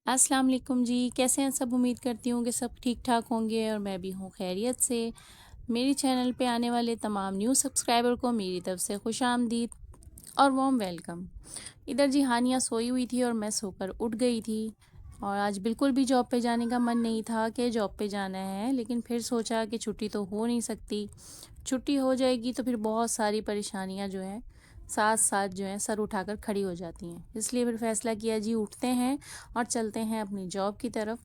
अस्सलाम वालेकुम जी, कैसे हैं सब। उम्मीद करती हूँ कि सब ठीक ठाक होंगे और मैं भी हूँ खैरियत से। मेरे चैनल पे आने वाले तमाम न्यू सब्सक्राइबर को मेरी तरफ से खुश आमदीद और वार्म वेलकम। इधर जी हानिया सोई हुई थी और मैं सोकर उठ गई थी और आज बिल्कुल भी जॉब पे जाने का मन नहीं था कि जॉब पे जाना है, लेकिन फिर सोचा कि छुट्टी तो हो नहीं सकती। छुट्टी हो जाएगी तो फिर बहुत सारी परेशानियां जो हैं साथ साथ जो हैं सर उठाकर खड़ी हो जाती हैं। इसलिए फिर फैसला किया जी उठते हैं और चलते हैं अपनी जॉब की तरफ,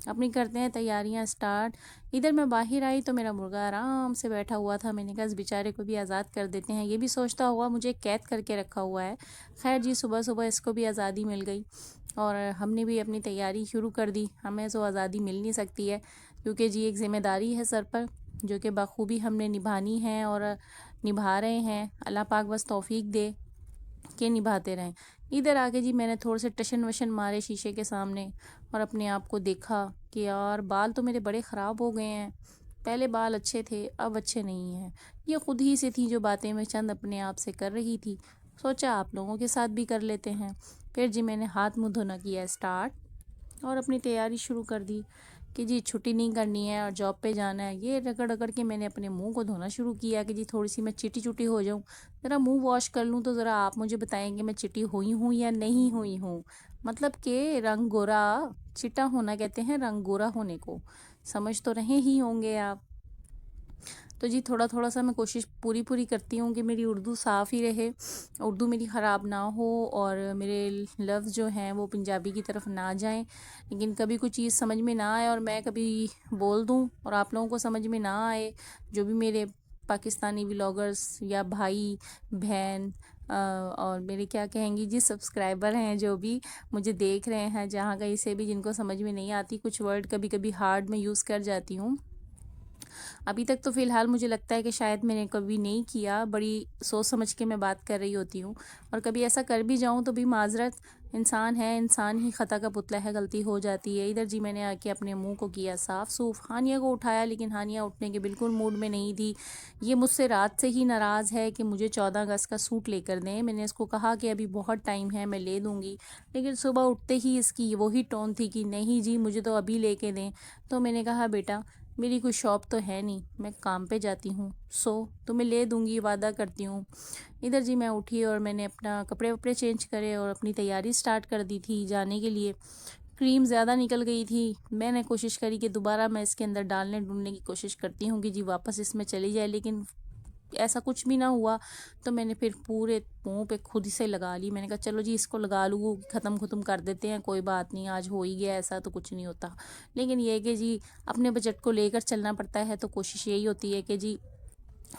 अपनी करते हैं तैयारियां स्टार्ट। इधर मैं बाहर आई तो मेरा मुर्गा आराम से बैठा हुआ था। मैंने कहा इस बेचारे को भी आज़ाद कर देते हैं, ये भी सोचता हुआ मुझे कैद करके रखा हुआ है। खैर जी सुबह सुबह इसको भी आज़ादी मिल गई और हमने भी अपनी तैयारी शुरू कर दी। हमें तो आज़ादी मिल नहीं सकती है क्योंकि जी एक ज़िम्मेदारी है सर पर जो कि बखूबी हमने निभानी है और निभा रहे हैं। अल्लाह पाक बस तौफीक दे के निभाते रहें। इधर आके जी मैंने थोड़े से टशन वशन मारे शीशे के सामने और अपने आप को देखा कि यार बाल तो मेरे बड़े ख़राब हो गए हैं। पहले बाल अच्छे थे, अब अच्छे नहीं हैं। ये खुद ही से थी जो बातें मैं चंद अपने आप से कर रही थी। सोचा आप लोगों के साथ भी कर लेते हैं। फिर जी मैंने हाथ मुंह धोना किया स्टार्ट और अपनी तैयारी शुरू कर दी कि जी छुट्टी नहीं करनी है और जॉब पे जाना है। ये रगड़ रगड़ के मैंने अपने मुंह को धोना शुरू किया कि जी थोड़ी सी मैं चिटी चुटी हो जाऊं, ज़रा मुंह वॉश कर लूं तो ज़रा आप मुझे बताएंगे मैं चिटी हुई हूँ या नहीं हुई हूँ। मतलब कि रंग गोरा, चिटा होना कहते हैं रंग गोरा होने को, समझ तो रहे ही होंगे आप। तो जी थोड़ा थोड़ा सा मैं कोशिश पूरी पूरी करती हूँ कि मेरी उर्दू साफ़ ही रहे, उर्दू मेरी ख़राब ना हो और मेरे लफ्ज़ जो हैं वो पंजाबी की तरफ ना जाएं। लेकिन कभी कोई चीज़ समझ में ना आए और मैं कभी बोल दूँ और आप लोगों को समझ में ना आए, जो भी मेरे पाकिस्तानी व्लॉगर्स या भाई बहन और मेरे क्या कहेंगी जी सब्सक्राइबर हैं जो भी मुझे देख रहे हैं जहाँ कहीं से भी, जिनको समझ में नहीं आती कुछ वर्ड कभी कभी हार्ड में यूज़ कर जाती हूँ। अभी तक तो फ़िलहाल मुझे लगता है कि शायद मैंने कभी नहीं किया, बड़ी सोच समझ के मैं बात कर रही होती हूँ और कभी ऐसा कर भी जाऊँ तो भी माज़रत। इंसान है, इंसान ही ख़ता का पुतला है, गलती हो जाती है। इधर जी मैंने आके अपने मुंह को किया साफ़ सूफ, हानिया को उठाया लेकिन हानिया उठने के बिल्कुल मूड में नहीं थी। ये मुझसे रात से ही नाराज़ है कि मुझे 14 अगस्त का सूट लेकर दें। मैंने इसको कहा कि अभी बहुत टाइम है, मैं ले दूँगी, लेकिन सुबह उठते ही इसकी वही टोन थी कि नहीं जी मुझे तो अभी लेके दें। तो मैंने कहा बेटा मेरी कोई शॉप तो है नहीं, मैं काम पे जाती हूँ, सो तुम्हें ले दूँगी, वादा करती हूँ। इधर जी मैं उठी और मैंने अपना कपड़े वपड़े चेंज करे और अपनी तैयारी स्टार्ट कर दी थी जाने के लिए। क्रीम ज़्यादा निकल गई थी। मैंने कोशिश करी कि दोबारा मैं इसके अंदर डालने ढूंढने की कोशिश करती हूँ कि जी वापस इसमें चली जाए, लेकिन ऐसा कुछ भी ना हुआ। तो मैंने फिर पूरे मुंह पे खुद से लगा ली। मैंने कहा चलो जी इसको लगा लूँ, ख़त्म कर देते हैं, कोई बात नहीं, आज हो ही गया, ऐसा तो कुछ नहीं होता। लेकिन ये है कि जी अपने बजट को लेकर चलना पड़ता है, तो कोशिश यही होती है कि जी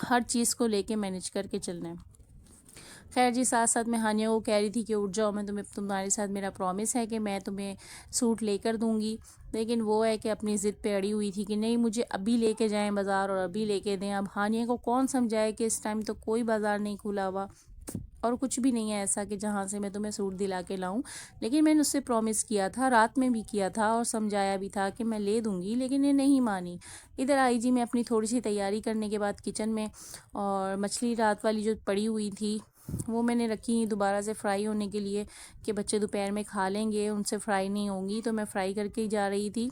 हर चीज़ को लेके मैनेज करके चलना है। खैर जी साथ साथ मैं हानिया को कह रही थी कि उठ जाओ, मैं तुम्हारे साथ मेरा प्रॉमिस है कि मैं तुम्हें सूट लेकर दूंगी। लेकिन वो है कि अपनी ज़िद पे अड़ी हुई थी कि नहीं मुझे अभी लेके जाएं बाज़ार और अभी लेके दें। अब हानिया को कौन समझाए कि इस टाइम तो कोई बाज़ार नहीं खुला हुआ और कुछ भी नहीं है ऐसा कि जहाँ से मैं तुम्हें सूट दिला के लाऊं। लेकिन मैंने उससे प्रॉमिस किया था, रात में भी किया था और समझाया भी था कि मैं ले दूंगी, लेकिन ये नहीं मानी। इधर आई जी मैं अपनी थोड़ी सी तैयारी करने के बाद किचन में, और मछली रात वाली जो पड़ी हुई थी वो मैंने रखी दोबारा से फ्राई होने के लिए कि बच्चे दोपहर में खा लेंगे, उनसे फ्राई नहीं होंगी, तो मैं फ्राई करके ही जा रही थी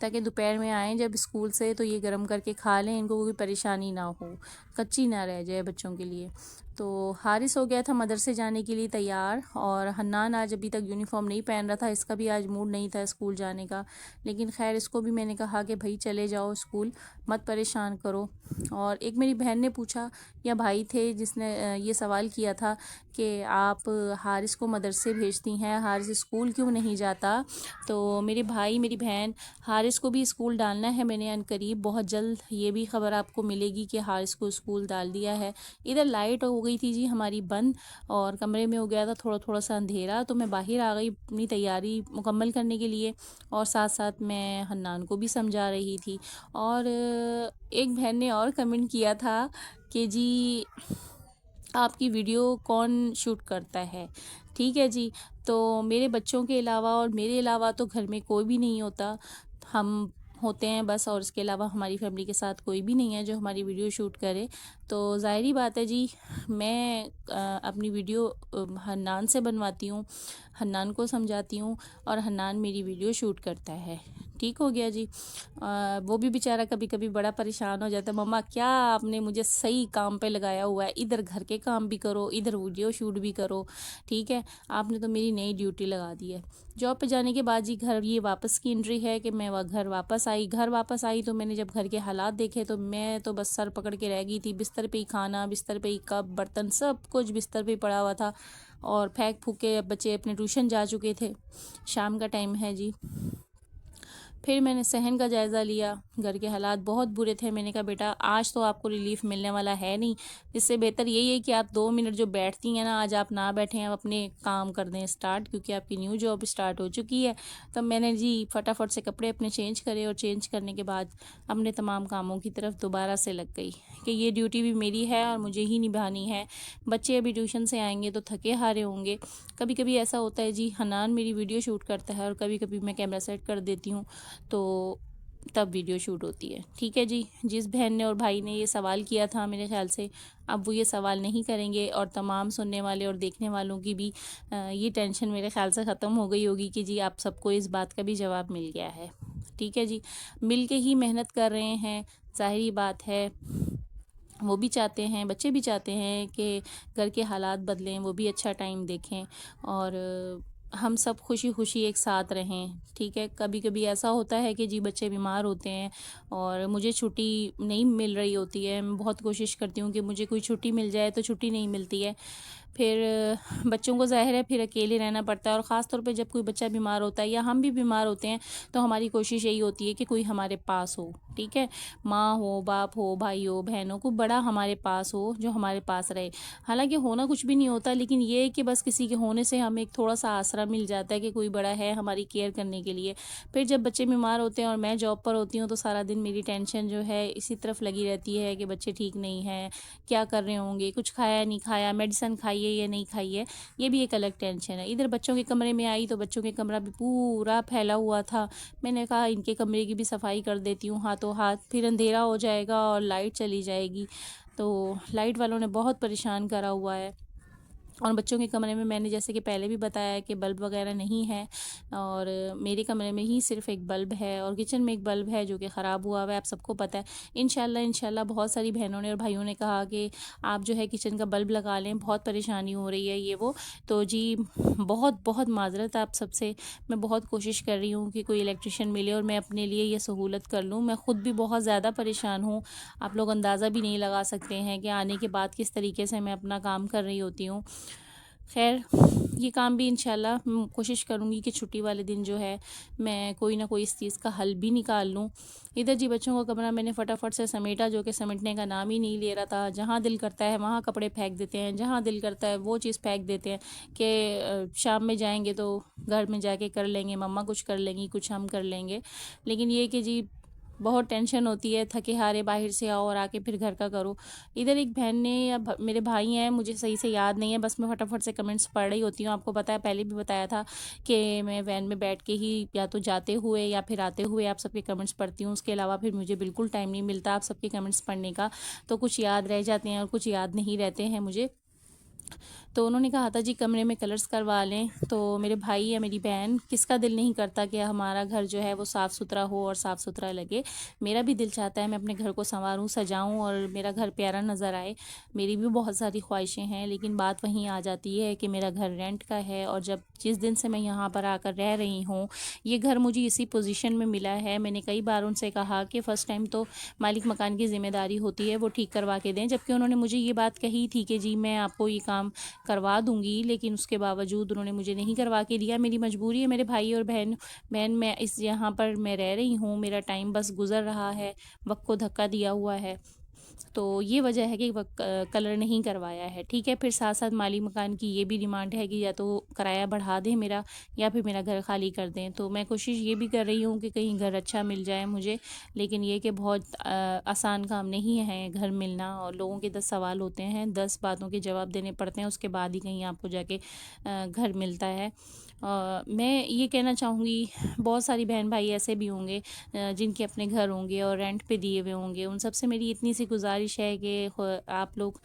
ताकि दोपहर में आएँ जब स्कूल से तो ये गर्म करके खा लें, इनको कोई परेशानी ना हो, कच्ची ना रह जाए बच्चों के लिए। तो हारिस हो गया था मदरसे जाने के लिए तैयार और हन्नान आज अभी तक यूनिफॉर्म नहीं पहन रहा था, इसका भी आज मूड नहीं था स्कूल जाने का। लेकिन खैर इसको भी मैंने कहा कि भाई चले जाओ स्कूल, मत परेशान करो। और एक मेरी बहन ने पूछा या भाई थे जिसने ये सवाल किया था कि आप हारिस को मदरसे भेजती हैं, हारिस स्कूल क्यों नहीं जाता। तो मेरे भाई मेरी बहन, हारिस को भी स्कूल डालना है मैंने अनकरीब, बहुत जल्द ये भी खबर आपको मिलेगी कि हारिस को स्कूल डाल दिया है। इधर लाइट हो गई थी जी हमारी बंद और कमरे में हो गया था थोड़ा थोड़ा सा अंधेरा, तो मैं बाहर आ गई अपनी तैयारी मुकम्मल करने के लिए और साथ साथ मैं हन्नान को भी समझा रही थी। और एक बहन ने और कमेंट किया था कि जी आपकी वीडियो कौन शूट करता है। ठीक है जी, तो मेरे बच्चों के अलावा और मेरे अलावा तो घर में कोई भी नहीं होता। हम होते हैं बस, और इसके अलावा हमारी फैमिली के साथ कोई भी नहीं है जो हमारी वीडियो शूट करे। तो ज़ाहिर बात है जी, मैं अपनी वीडियो हन्नान से बनवाती हूँ, हन्नान को समझाती हूँ और हन्नान मेरी वीडियो शूट करता है। ठीक हो गया जी। वो भी बेचारा कभी कभी बड़ा परेशान हो जाता है, मम्मा क्या आपने मुझे सही काम पे लगाया हुआ है, इधर घर के काम भी करो, इधर वीडियो शूट भी करो, ठीक है, आपने तो मेरी नई ड्यूटी लगा दी है। जॉब पे जाने के बाद जी घर ये वापस की एंट्री है कि मैं घर वापस आई। घर वापस आई तो मैंने जब घर के हालात देखे तो मैं तो बस सर पकड़ के रह गई थी। बिस्तर पे ही खाना, बिस्तर पे ही कप बर्तन सब कुछ बिस्तर पे ही पड़ा हुआ था, और फेंक फूक के बच्चे अपने ट्यूशन जा चुके थे। शाम का टाइम है जी। फिर मैंने सहन का जायज़ा लिया। घर के हालात बहुत बुरे थे। मैंने कहा बेटा आज तो आपको रिलीफ मिलने वाला है नहीं, इससे बेहतर यही है कि आप 2 मिनट जो बैठती हैं ना, आज आप ना बैठें, आप अपने काम कर दें स्टार्ट, क्योंकि आपकी न्यू जॉब स्टार्ट हो चुकी है। तब मैंने जी फटाफट से कपड़े अपने चेंज करे, और चेंज करने के बाद अपने तमाम कामों की तरफ दोबारा से लग गई कि ये ड्यूटी भी मेरी है और मुझे ही निभानी है। बच्चे अभी ट्यूशन से आएंगे तो थके हारे होंगे। कभी कभी ऐसा होता है जी, हनान मेरी वीडियो शूट करता है और कभी कभी मैं कैमरा सेट कर देती हूँ, तो तब वीडियो शूट होती है। ठीक है जी। जिस बहन ने और भाई ने ये सवाल किया था, मेरे ख्याल से अब वो ये सवाल नहीं करेंगे, और तमाम सुनने वाले और देखने वालों की भी ये टेंशन मेरे ख्याल से ख़त्म हो गई होगी कि जी आप सबको इस बात का भी जवाब मिल गया है। ठीक है जी। मिल के ही मेहनत कर रहे हैं, ज़ाहिरी बात है वो भी चाहते हैं, बच्चे भी चाहते हैं कि घर के हालात बदलें, वो भी अच्छा टाइम देखें, और हम सब खुशी खुशी एक साथ रहें। ठीक है। कभी कभी ऐसा होता है कि जी बच्चे बीमार होते हैं और मुझे छुट्टी नहीं मिल रही होती है। मैं बहुत कोशिश करती हूँ कि मुझे कोई छुट्टी मिल जाए, तो छुट्टी नहीं मिलती है। फिर बच्चों को ज़ाहिर है फिर अकेले रहना पड़ता है, और ख़ास तौर पे जब कोई बच्चा बीमार होता है या हम भी बीमार होते हैं, तो हमारी कोशिश यही होती है कि कोई हमारे पास हो। ठीक है। माँ हो, बाप हो, भाई हो, बहन हो, कोई बड़ा हमारे पास हो जो हमारे पास रहे। हालांकि होना कुछ भी नहीं होता, लेकिन ये है कि बस किसी के होने से हमें एक थोड़ा सा आसरा मिल जाता है कि कोई बड़ा है हमारी केयर करने के लिए। फिर जब बच्चे बीमार होते हैं और मैं जॉब पर होती हूँ, तो सारा दिन मेरी टेंशन जो है इसी तरफ लगी रहती है कि बच्चे ठीक नहीं हैं, क्या कर रहे होंगे, कुछ खाया नहीं खाया, मेडिसिन खाई है या नहीं खाई है, ये भी एक अलग टेंशन है। इधर बच्चों के कमरे में आई तो बच्चों के कमरा भी पूरा फैला हुआ था। मैंने कहा इनके कमरे की भी सफाई कर देती हूँ हाथों हाथ, फिर अंधेरा हो जाएगा और लाइट चली जाएगी। तो लाइट वालों ने बहुत परेशान करा हुआ है। और बच्चों के कमरे में मैंने जैसे कि पहले भी बताया है कि बल्ब वगैरह नहीं है, और मेरे कमरे में ही सिर्फ एक बल्ब है, और किचन में एक बल्ब है जो कि ख़राब हुआ हुआ है, आप सबको पता है। इंशाल्लाह बहुत सारी बहनों ने और भाइयों ने कहा कि आप जो है किचन का बल्ब लगा लें, बहुत परेशानी हो रही है ये वो। तो जी बहुत बहुत माजरत आप सबसे। मैं बहुत कोशिश कर रही हूँ कि कोई इलेक्ट्रिशियन मिले और मैं अपने लिए ये सहूलत कर लूँ। मैं ख़ुद भी बहुत ज़्यादा परेशान हूँ, आप लोग अंदाज़ा भी नहीं लगा सकते हैं कि आने के बाद किस तरीके से मैं अपना काम कर रही होती हूँ। खैर, ये काम भी इंशाल्लाह कोशिश करूँगी कि छुट्टी वाले दिन जो है मैं कोई ना कोई इस चीज़ का हल भी निकाल लूँ। इधर जी बच्चों का कमरा मैंने फटाफट से समेटा, जो कि समेटने का नाम ही नहीं ले रहा था। जहाँ दिल करता है वहाँ कपड़े फेंक देते हैं, जहाँ दिल करता है वो चीज़ फेंक देते हैं कि शाम में जाएंगे तो घर में जाके कर लेंगे, मम्मा कुछ कर लेंगी, कुछ हम कर लेंगे। लेकिन ये कि जी बहुत टेंशन होती है, थके हारे बाहर से आओ और आके फिर घर का करो। इधर एक बहन ने या मेरे भाई हैं, मुझे सही से याद नहीं है, बस मैं फटाफट से कमेंट्स पढ़ रही होती हूँ। आपको पता है पहले भी बताया था कि मैं वैन में बैठ के ही या तो जाते हुए या फिर आते हुए आप सबके कमेंट्स पढ़ती हूँ। उसके अलावा फिर मुझे बिल्कुल टाइम नहीं मिलता आप सबके कमेंट्स पढ़ने का, तो कुछ याद रह जाते हैं और कुछ याद नहीं रहते हैं मुझे। तो उन्होंने कहा था जी कमरे में कलर्स करवा लें। तो मेरे भाई या मेरी बहन, किसका दिल नहीं करता कि हमारा घर जो है वो साफ़ सुथरा हो और साफ़ सुथरा लगे। मेरा भी दिल चाहता है मैं अपने घर को संवारूं, सजाऊं और मेरा घर प्यारा नज़र आए। मेरी भी बहुत सारी ख्वाहिशें हैं, लेकिन बात वहीं आ जाती है कि मेरा घर रेंट का है, और जिस दिन से मैं यहाँ पर आकर रह रही हूँ, ये घर मुझे इसी पोजीशन में मिला है। मैंने कई बार उनसे कहा कि फ़र्स्ट टाइम तो मालिक मकान की ज़िम्मेदारी होती है वो ठीक करवा के दें, जबकि उन्होंने मुझे ये बात कही थी कि जी मैं आपको ये काम करवा दूंगी, लेकिन उसके बावजूद उन्होंने मुझे नहीं करवा के दिया। मेरी मजबूरी है मेरे भाई और बहन मैं इस यहाँ पर मैं रह रही हूँ, मेरा टाइम बस गुजर रहा है, वक्त को धक्का दिया हुआ है। तो ये वजह है कि वह कलर नहीं करवाया है। ठीक है, फिर साथ साथ माली मकान की ये भी डिमांड है कि या तो किराया बढ़ा दें मेरा, या फिर मेरा घर खाली कर दें। तो मैं कोशिश ये भी कर रही हूँ कि कहीं घर अच्छा मिल जाए मुझे, लेकिन ये कि बहुत आसान काम नहीं है घर मिलना, और लोगों के 10 सवाल होते हैं, 10 बातों के जवाब देने पड़ते हैं, उसके बाद ही कहीं आपको जाके घर मिलता है। मैं ये कहना चाहूँगी, बहुत सारी बहन भाई ऐसे भी होंगे जिनके अपने घर होंगे और रेंट पे दिए हुए होंगे। उन सबसे मेरी इतनी सी गुजारिश है कि आप लोग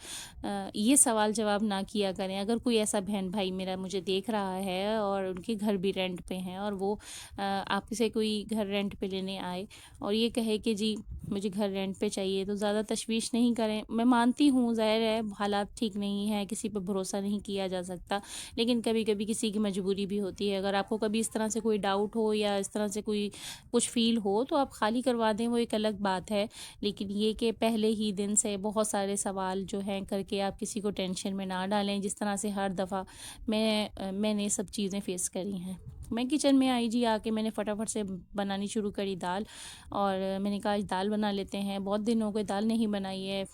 ये सवाल जवाब ना किया करें। अगर कोई ऐसा बहन भाई मेरा मुझे देख रहा है और उनके घर भी रेंट पे हैं, और वो आपसे कोई घर रेंट पे लेने आए और ये कहे कि जी मुझे घर रेंट पे चाहिए, तो ज़्यादा तशवीश नहीं करें। मैं मानती हूँ, ज़ाहिर है हालात ठीक नहीं है, किसी पे भरोसा नहीं किया जा सकता, लेकिन कभी कभी किसी की मजबूरी भी होती है। अगर आपको कभी इस तरह से कोई डाउट हो या इस तरह से कोई कुछ फ़ील हो, तो आप खाली करवा दें, वो एक अलग बात है। लेकिन ये कि पहले ही दिन से बहुत सारे सवाल जो हैं करके आप किसी को टेंशन में ना डालें, जिस तरह से हर दफ़ा मैंने सब चीज़ें फ़ेस करी हैं। मैं किचन में आई जी, आके मैंने फटाफट से बनानी शुरू करी दाल, और मैंने कहा आज दाल बना लेते हैं, बहुत दिन हो गए दाल नहीं बनाई है।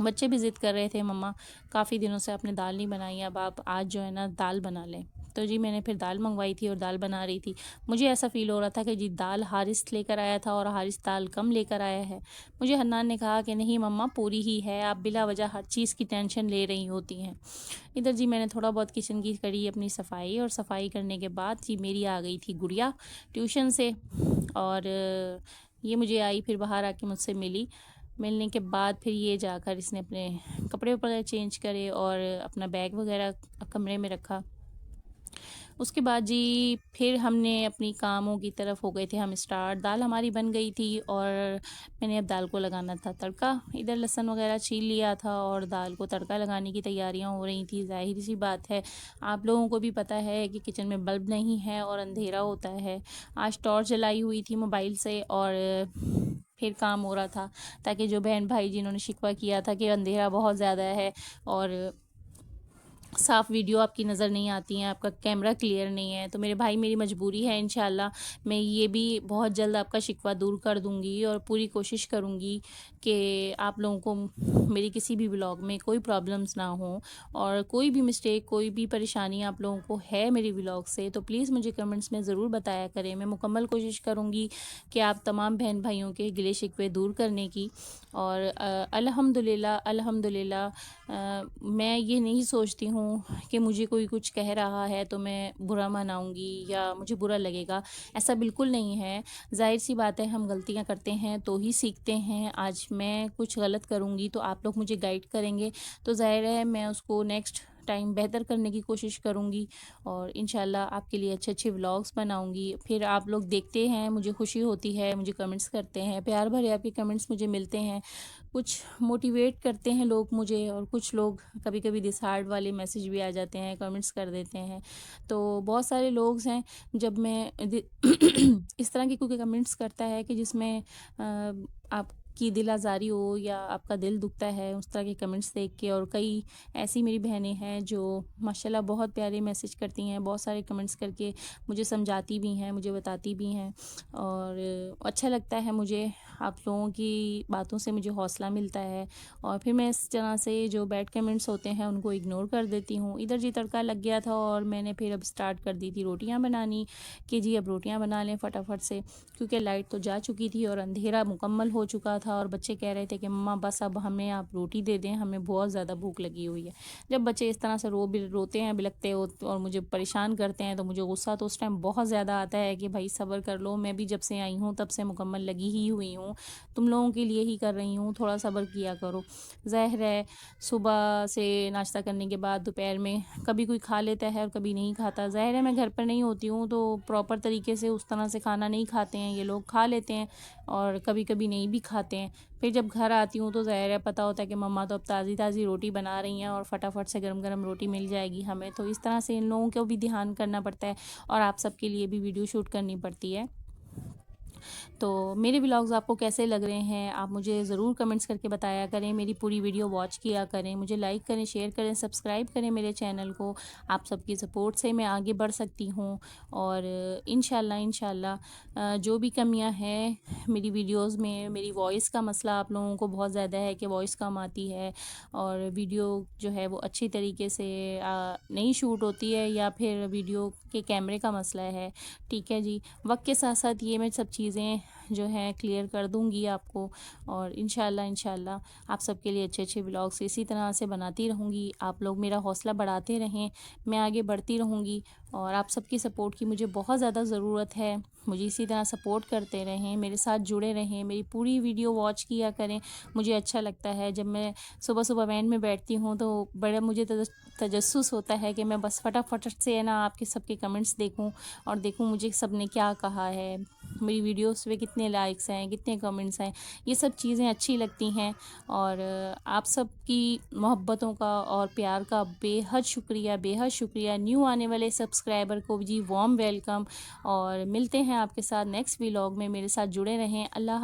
बच्चे भी ज़िद कर रहे थे, मम्मा काफ़ी दिनों से आपने दाल नहीं बनाई, अब आप आज जो है ना दाल बना लें। तो जी मैंने फिर दाल मंगवाई थी और दाल बना रही थी। मुझे ऐसा फ़ील हो रहा था कि जी दाल हारिस लेकर आया था और हारिस दाल कम लेकर आया है। मुझे हन्नान ने कहा कि नहीं मम्मा पूरी ही है, आप बिला वजह हर चीज़ की टेंशन ले रही होती हैं। इधर जी मैंने थोड़ा बहुत किचन की करी अपनी सफाई, और सफाई करने के बाद जी मेरी आ गई थी गुड़िया ट्यूशन से, और ये मुझे आई, फिर बाहर आके मुझसे मिली। मिलने के बाद फिर ये जाकर इसने अपने कपड़े वपड़े चेंज करे और अपना बैग वगैरह कमरे में रखा। उसके बाद जी फिर हमने अपनी कामों की तरफ हो गए थे हम स्टार्ट। दाल हमारी बन गई थी और मैंने अब दाल को लगाना था तड़का। इधर लहसुन वगैरह छील लिया था और दाल को तड़का लगाने की तैयारियां हो रही थी। ज़ाहिर सी बात है, आप लोगों को भी पता है कि किचन में बल्ब नहीं है और अंधेरा होता है। आज टॉर्च जलाई हुई थी मोबाइल से और फिर काम हो रहा था, ताकि जो बहन भाई जिन्होंने शिकवा किया था कि अंधेरा बहुत ज़्यादा है और साफ वीडियो आपकी नज़र नहीं आती है, आपका कैमरा क्लियर नहीं है, तो मेरे भाई मेरी मजबूरी है, इंशाल्लाह मैं ये भी बहुत जल्द आपका शिकवा दूर कर दूंगी और पूरी कोशिश करूंगी कि आप लोगों को मेरी किसी भी व्लॉग में कोई प्रॉब्लम्स ना हो, और कोई भी मिस्टेक कोई भी परेशानी आप लोगों को है मेरी व्लॉग से तो प्लीज़ मुझे कमेंट्स में ज़रूर बताया करें। मैं मुकम्मल कोशिश करूँगी कि आप तमाम बहन भाइयों के गिले शिकवे दूर करने की। और अल्हम्दुलिल्लाह अल्हम्दुलिल्लाह मैं ये नहीं सोचती हूँ कि मुझे कोई कुछ कह रहा है तो मैं बुरा मनाऊँगी या मुझे बुरा लगेगा, ऐसा बिल्कुल नहीं है। ज़ाहिर सी बात है, हम गलतियाँ करते हैं तो ही सीखते हैं। आज मैं कुछ गलत करूँगी तो आप लोग मुझे गाइड करेंगे, तो ज़ाहिर है मैं उसको नेक्स्ट टाइम बेहतर करने की कोशिश करूँगी और इंशाल्लाह आपके लिए अच्छे अच्छे व्लॉग्स बनाऊँगी। फिर आप लोग देखते हैं, मुझे खुशी होती है, मुझे कमेंट्स करते हैं, प्यार भरे आपके कमेंट्स मुझे मिलते हैं, कुछ मोटिवेट करते हैं लोग मुझे, और कुछ लोग कभी कभी डिसहार्ड वाले मैसेज भी आ जाते हैं, कमेंट्स कर देते हैं। तो बहुत सारे लोग हैं, जब मैं इस तरह के कोई कमेंट्स करता है कि जिसमें आपकी दिल आज़ारी हो या आपका दिल दुखता है उस तरह के कमेंट्स देख के। और कई ऐसी मेरी बहनें हैं जो माशाल्लाह बहुत प्यारे मैसेज करती हैं, बहुत सारे कमेंट्स करके मुझे समझाती भी हैं, मुझे बताती भी हैं, और अच्छा लगता है मुझे। आप लोगों की बातों से मुझे हौसला मिलता है, और फिर मैं इस तरह से जो बैड कमेंट्स होते हैं उनको इग्नोर कर देती हूँ। इधर जी तड़का लग गया था और मैंने फिर अब स्टार्ट कर दी थी रोटियां बनानी, कि जी अब रोटियां बना लें फटाफट से, क्योंकि लाइट तो जा चुकी थी और अंधेरा मुकम्मल हो चुका था, और बच्चे कह रहे थे कि मम्मा बस अब हमें आप रोटी दे दें, हमें बहुत ज़्यादा भूख लगी हुई है। जब बच्चे इस तरह से रोते हैं, बिलखते हो और मुझे परेशान करते हैं, तो मुझे गुस्सा तो उस टाइम बहुत ज़्यादा आता है कि भाई सब्र कर लो, मैं भी जब से आई हूँ तब से मुकम्मल लगी ही हुई हूँ, तुम लोगों के लिए ही कर रही हूँ, थोड़ा सब्र किया करो। ज़ाहिर है सुबह से नाश्ता करने के बाद दोपहर में कभी कोई खा लेता है और कभी नहीं खाता। ज़ाहिर है मैं घर पर नहीं होती हूँ तो प्रॉपर तरीके से उस तरह से खाना नहीं खाते हैं ये लोग, खा लेते हैं और कभी कभी नहीं भी खाते हैं। फिर जब घर आती हूँ तो ज़ाहिर है पता होता है कि मम्मा तो अब ताज़ी ताज़ी रोटी बना रही हैं और फटाफट से गरम गरम रोटी मिल जाएगी हमें, तो इस तरह से इन लोगों को भी ध्यान करना पड़ता है और आप सबके लिए भी वीडियो शूट करनी पड़ती है। तो मेरे व्लॉग्स आपको कैसे लग रहे हैं आप मुझे ज़रूर कमेंट्स करके बताया करें। मेरी पूरी वीडियो वॉच किया करें, मुझे लाइक करें, शेयर करें, सब्सक्राइब करें मेरे चैनल को। आप सबकी सपोर्ट से मैं आगे बढ़ सकती हूँ। और इंशाल्लाह जो भी कमियां हैं मेरी वीडियोस में, मेरी वॉइस का मसला आप लोगों को बहुत ज़्यादा है कि वॉइस कम आती है और वीडियो जो है वो अच्छी तरीके से नहीं शूट होती है, या फिर वीडियो के कैमरे का मसला है। ठीक है जी, वक्त के साथ साथ ये मैं सब चीज़ें जो हैं क्लियर कर दूंगी आपको। और इंशाल्लाह आप सबके लिए अच्छे अच्छे व्लॉग्स इसी तरह से बनाती रहूँगी। आप लोग मेरा हौसला बढ़ाते रहें, मैं आगे बढ़ती रहूँगी। और आप सबकी सपोर्ट की मुझे बहुत ज़्यादा ज़रूरत है। मुझे इसी तरह सपोर्ट करते रहें, मेरे साथ जुड़े रहें, मेरी पूरी वीडियो वॉच किया करें। मुझे अच्छा लगता है जब मैं सुबह सुबह वैन में बैठती हूँ तो बड़ा मुझे तजस्सुस होता है कि मैं बस फटाफट से है ना आपके सबके कमेंट्स देखूं और देखूं मुझे सब ने क्या कहा है, मेरी वीडियोस पे कितने लाइक्स हैं, कितने कमेंट्स हैं। ये सब चीज़ें अच्छी लगती हैं। और आप सबकी मोहब्बतों का और प्यार का बेहद शुक्रिया, बेहद शुक्रिया। न्यू आने वाले सब्सक्राइबर को जी वार्म वेलकम। और मिलते हैं आपके साथ नेक्स्ट व्लॉग में, मेरे साथ जुड़े रहें। अल्लाह